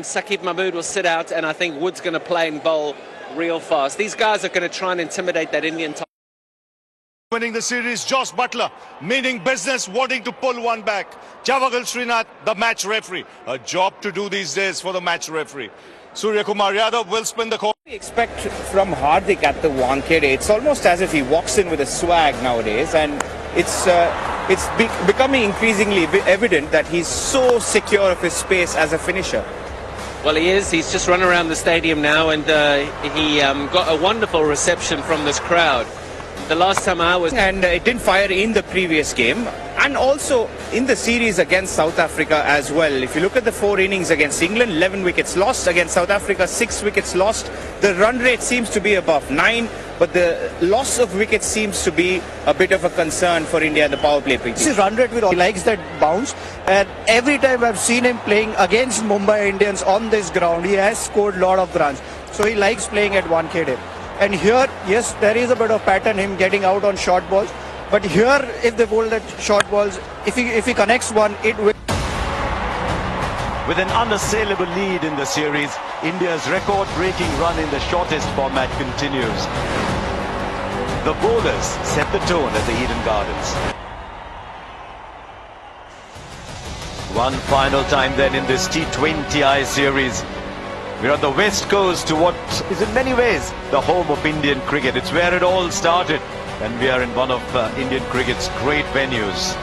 Saqib Mahmood will sit out, and I think Wood's going to play and bowl real fast. These guys are going to try and intimidate that Indian top. Winning the series, Josh Butler, meaning business, wanting to pull one back. Javagal Srinath, the match referee. A job to do these days for the match referee. Surya Kumar Yadav will spin the court. We expect from Hardik at the Wankhede, it's almost as if he walks in with a swag nowadays, and it's becoming increasingly evident that he's so secure of his space as a finisher. Well, he is. He's just run around the stadium now, and he got a wonderful reception from this crowd. The last time I was... And it didn't fire in the previous game, and also in the series against South Africa as well. If you look at the 4 innings against England, 11 wickets lost. Against South Africa, 6 wickets lost. The run rate seems to be above 9, but the loss of wickets seems to be a bit of a concern for India in the power play pitch. His run rate, he likes that bounce, and every time I've seen him playing against Mumbai Indians on this ground, he has scored a lot of runs. So he likes playing at Wankhede. And here, yes, there is a bit of pattern, him getting out on short balls. But here, if they bowl that short balls, if he connects one, it will. With an unassailable lead in the series, India's record-breaking run in the shortest format continues. The bowlers set the tone at the Eden Gardens. One final time then in this T20I series. We're on the west coast to what is in many ways the home of Indian cricket. It's where it all started, and we are in one of Indian cricket's great venues.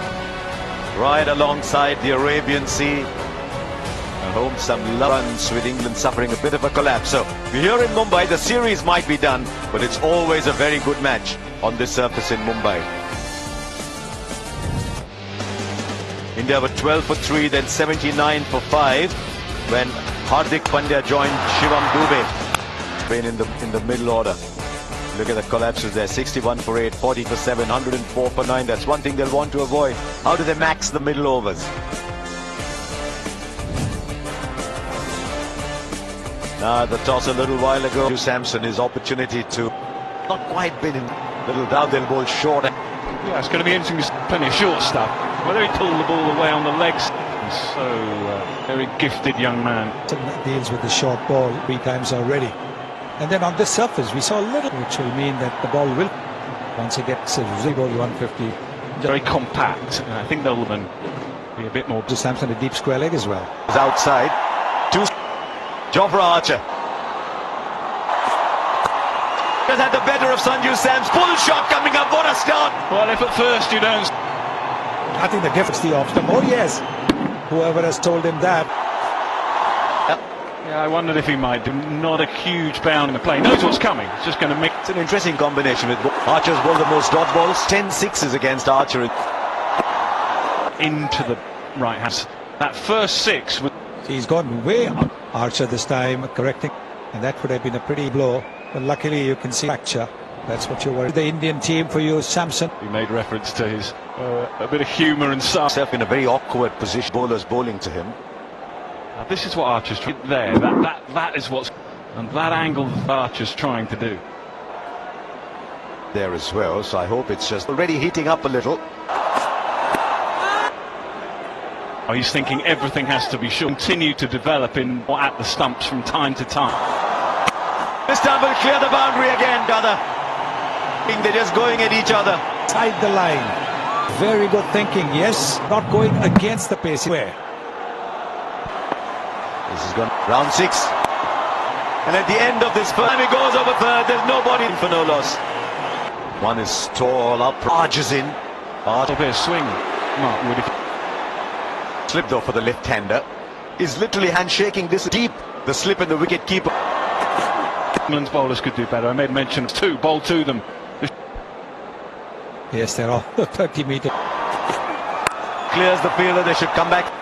Right alongside the Arabian Sea. At home some runs with England suffering a bit of a collapse. So we're here in Mumbai. The series might be done, but it's always a very good match on this surface in Mumbai. India were 12 for 3, then 79 for 5 when Hardik Pandya joined Shivam Dube. Been in the middle order. Look at the collapses there. 61 for 8, 40 for 7, 104 for 9. That's one thing they'll want to avoid. How do they max the middle overs? Now the toss a little while ago. Samson, his opportunity to not quite been in. Little down, they'll bowl short. Yeah, it's going to be interesting. Plenty of short stuff. Whether he pulled the ball away on the legs. So very gifted young man. Deals with the short ball 3 times already. And then on this surface, we saw a little, which will mean that the ball will, once it gets a 150. Very compact. And I think they'll be a bit more. To Samson, a deep square leg as well. Outside. Jofra Archer. Has had the better of Sanju Sam's pull shot coming up. What a start! Well, if at first you don't. I think the difference the off stump. Oh yes. Whoever has told him that. Yeah, I wondered if he might do. Not a huge bound in the play. Knows what's coming. It's just going to make. It's an interesting combination with Archer's bowled the most dot balls. 10 sixes against Archer. Into the right hand. That first 6 was. He's gone way up. Archer this time correcting, and that would have been a pretty blow. But luckily you can see fracture. That's what you worry. The Indian team for you, Samson. He made reference to his a bit of humour and stuff. Himself in a very awkward position. Bowlers bowling to him. Now, this is what Archer's trying there. That is what's, and that angle that Archer's trying to do. There as well. So I hope it's just already heating up a little. Oh, he's thinking everything has to be sure. Continue to develop in at the stumps from time to time. This time will clear the boundary again, Dada. They're just going at each other. Side the line. Very good thinking, yes. Not going against the pace. Where? This is gone round 6. And at the end of this time he goes over third. There's nobody for no loss. One is tall up, charges in. A bit of swing. Mark Wood. Slip though for the left-hander. Is literally handshaking this deep. The slip in the wicket keeper. England's bowlers could do better. I made mention of 2. Bowl to them. Yes, they're all 30 metres. Clears the fielder. They should come back.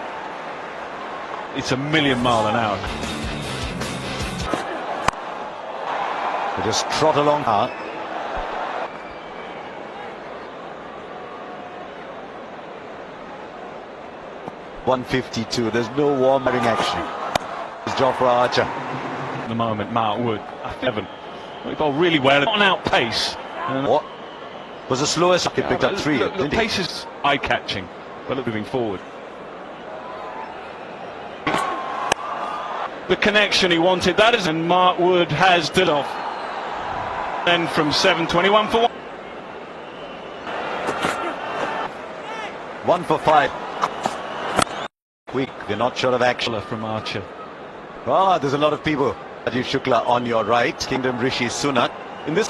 It's a million mile an hour. They just trot along. 152. There's no warming action. It's Jofra Archer. At the moment, Mark Wood. 7. He bowled really well on out pace. What was the slowest? He picked up 3. The pace is eye-catching, but moving forward. the connection he wanted. That is, and Mark Wood has did off. Then from 7:21 for 1. 1 for 5. Quick, they're not sure of action. From Archer. Ah, there's a lot of people. Rajiv Shukla on your right, Kingdom Rishi Sunak. In this,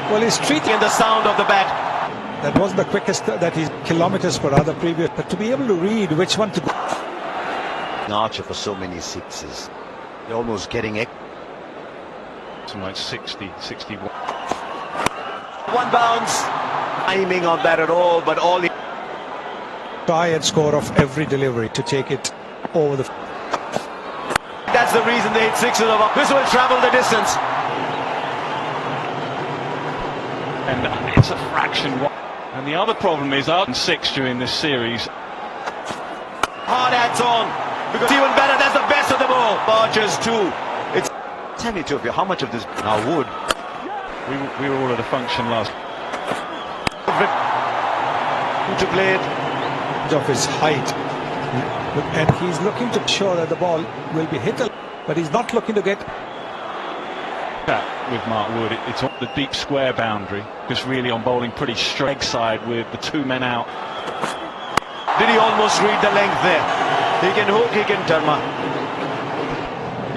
Well, he's treating in the sound of the bat. that wasn't the quickest that he's kilometers per hour previous, but to be able to read which one to go. Archer for so many sixes. They're almost getting it. Something like 60, 61. One bounce. Timing on that at all, but all he... Try and score off every delivery to take it over the... That's the reason they hit sixes over. This will travel the distance. And it's a fraction. And the other problem is up 6 during this series. Hard hats on. Because even better, that's the best of them all. Archers too. It's... Tell me, Topia, how much of this now would? We were all at a function last. To play it. Of his height, and he's looking to show that the ball will be hit, but he's not looking to get With Mark Wood, it's on the deep square boundary, just really on bowling pretty straight side with the 2 men out. Did he almost read the length there? He can hook, he can turn.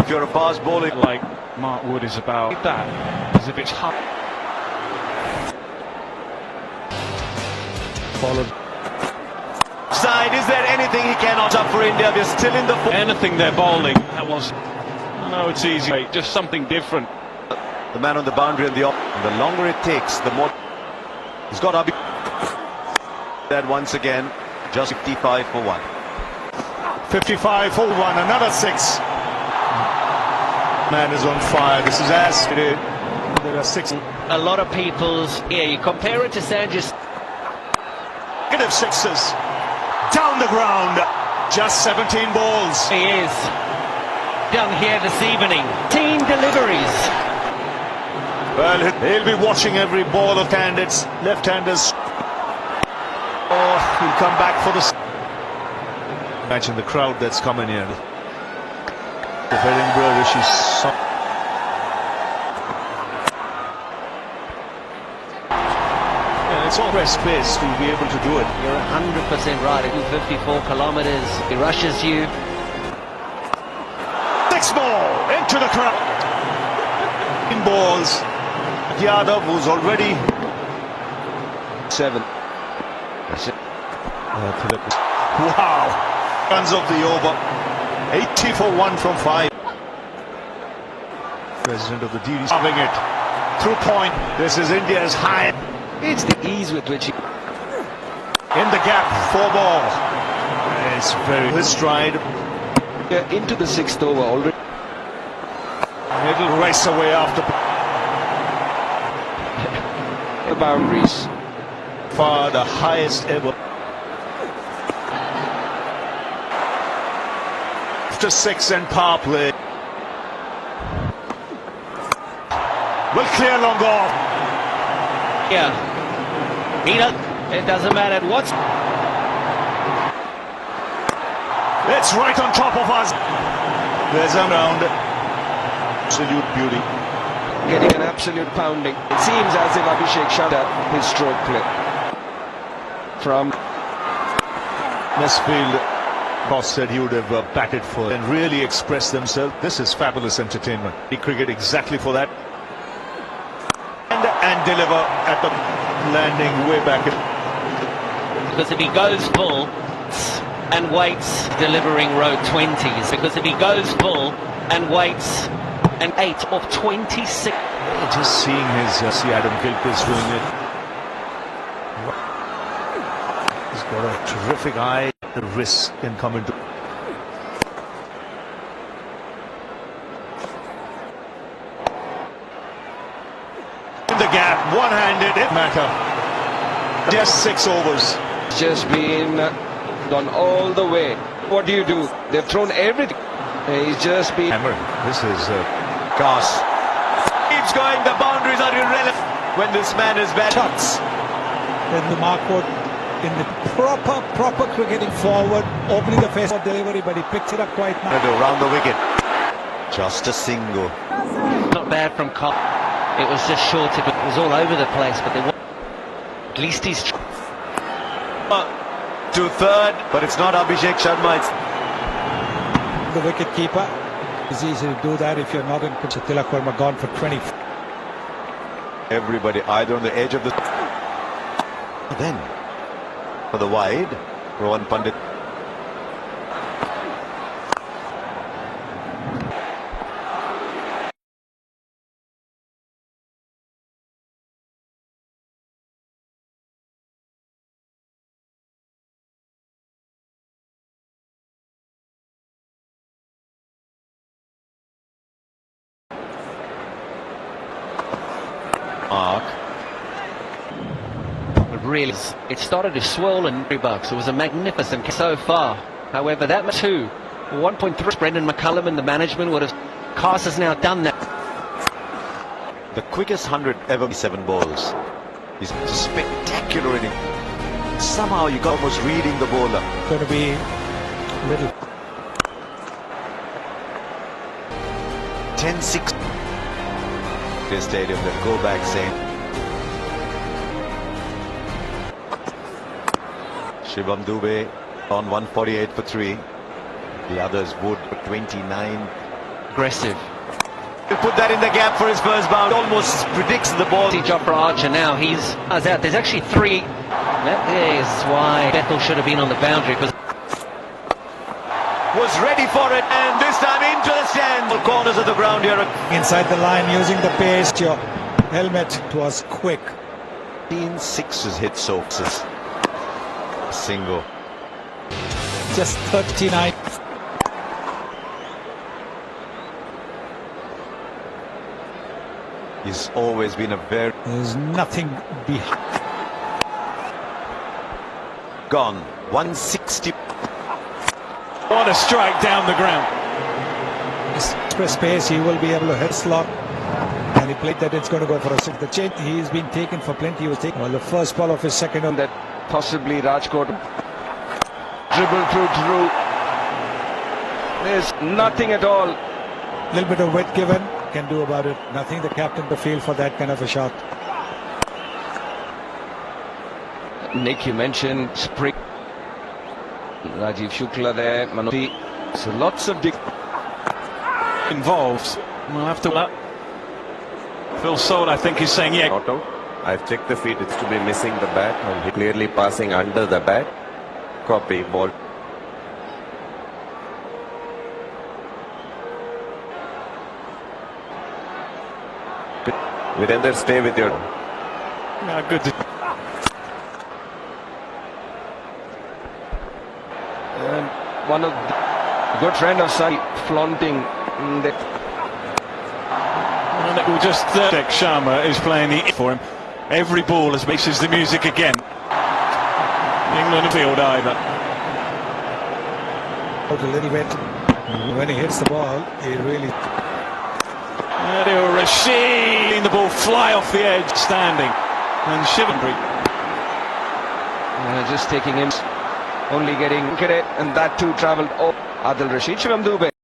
If you're a fast bowler Like Mark Wood is about that, as if it's hard. followed. side, is there anything he cannot up for India? They're still in the... Anything they're bowling, that was... No, it's easy, mate. Just something different. The man on the boundary and the longer it takes, the more... He's got Abhi... That once again, just 55 for 1. 55 for 1, another 6. Man is on fire. This is as there are 6. A lot of people's here. You compare it to Sanjay's Negative 6s. Down the ground. Just 17 balls. He is done here this evening. 10 deliveries. Well, he'll be watching every ball of candidates, left-handers. Oh, he'll come back for the... Imagine the crowd that's coming here. The Edinburgh Rishi. Yeah, it's all rest space to be able to do it. You're 100% right. At 54 kilometers, he rushes you. 6 more into the crowd. In balls. Yadav, who's already 7. That's it. Wow. Runs off the over. 80 for 1 from 5. President of the DD having it through point. This is India's high. It's the ease with which he... In the gap, 4 ball. It's very his stride. into the 6th over already. It'll race away after The boundaries. far the highest ever. After 6 and power play. Will clear long off. Yeah. It doesn't matter what's... It's right on top of us. There's a round. Absolute beauty. Getting an absolute pounding. It seems as if Abhishek shut up his stroke play. From Westfield, boss said he would have batted for and really expressed themselves. This is fabulous entertainment. The cricket exactly for that. And deliver at the landing way back. Because if he goes full and waits, delivering road 20s. Because if he goes full and waits, an 8 of 26. Just seeing his see Adam Gilchrist doing it. He's got a terrific eye. The wrist can come into. In the gap, one-handed, it matter. Just 6 overs. just been gone all the way. What do? They've thrown everything. He's just been... Hammer. This is Cast. Keeps going, the boundaries are irrelevant when this man is bad. Shots. Then the Mark Wood in the proper cricketing forward, opening the face for delivery, but he picked it up quite nice. Around the wicket. Just a single. Not bad from Cole. It was just short. It was all over the place, but at least he's To third, but it's not Abhishek Sharma. It's the wicket keeper. It's easy to do that if you're not in pitch. Tilak Verma gone for 20. everybody either on the edge of the... Then, for the wide, Rohan Pandit. Mark. really, it started to swirl in $3. It was a magnificent so far. However, that 1.3 Brendan McCullum and the management would have. Cast has now done that. The quickest 100 ever, 7 balls. He's spectacular inning. Somehow you got almost reading the bowler. Going to be little 10-6. Their stadium, they'll go back saying Shivam Dube on 148 for 3. The others would for 29. Aggressive. He'll put that in the gap for his first bound. Almost predicts the ball. See Jofra Archer now, he's out. There's actually 3. That is why Bethel should have been on the boundary. Was ready for it, and this time into the stand. All corners of the ground here. inside the line using the pace. Your helmet was quick. 6 has hit Soaps. Single. Just 39. He's always been a very... There's nothing behind. Gone. 160. What a strike down the ground. Express pace, he will be able to hit slot. And he played that it's going to go for a 6. The change, he's been taken for plenty. He was taken. Well, the first ball of his second. That possibly Rajkot dribble through. There's nothing at all. A little bit of weight given. Can do about it. Nothing the captain to feel for that kind of a shot. Nick, you mentioned Spring. Rajiv Shukla there, Manopi. So lots of Involved. We'll have to... Phil Soul, I think, is saying, yeah. Not out. I've checked the feet. It's to be missing the bat and clearly passing under the bat. Copy, ball. Virender, stay with your... Yeah, good. And one of the good friend of Sai flaunting the... And it will just... Sharma is playing the for him. Every ball as mixes the music again. England field either. Out a little bit. When he hits the ball, he really... Adil Rashid, the ball fly off the edge, standing, and Shivandri. Just taking him, only getting it, and that too travelled. Oh, Adil Rashid, Shivam Dube.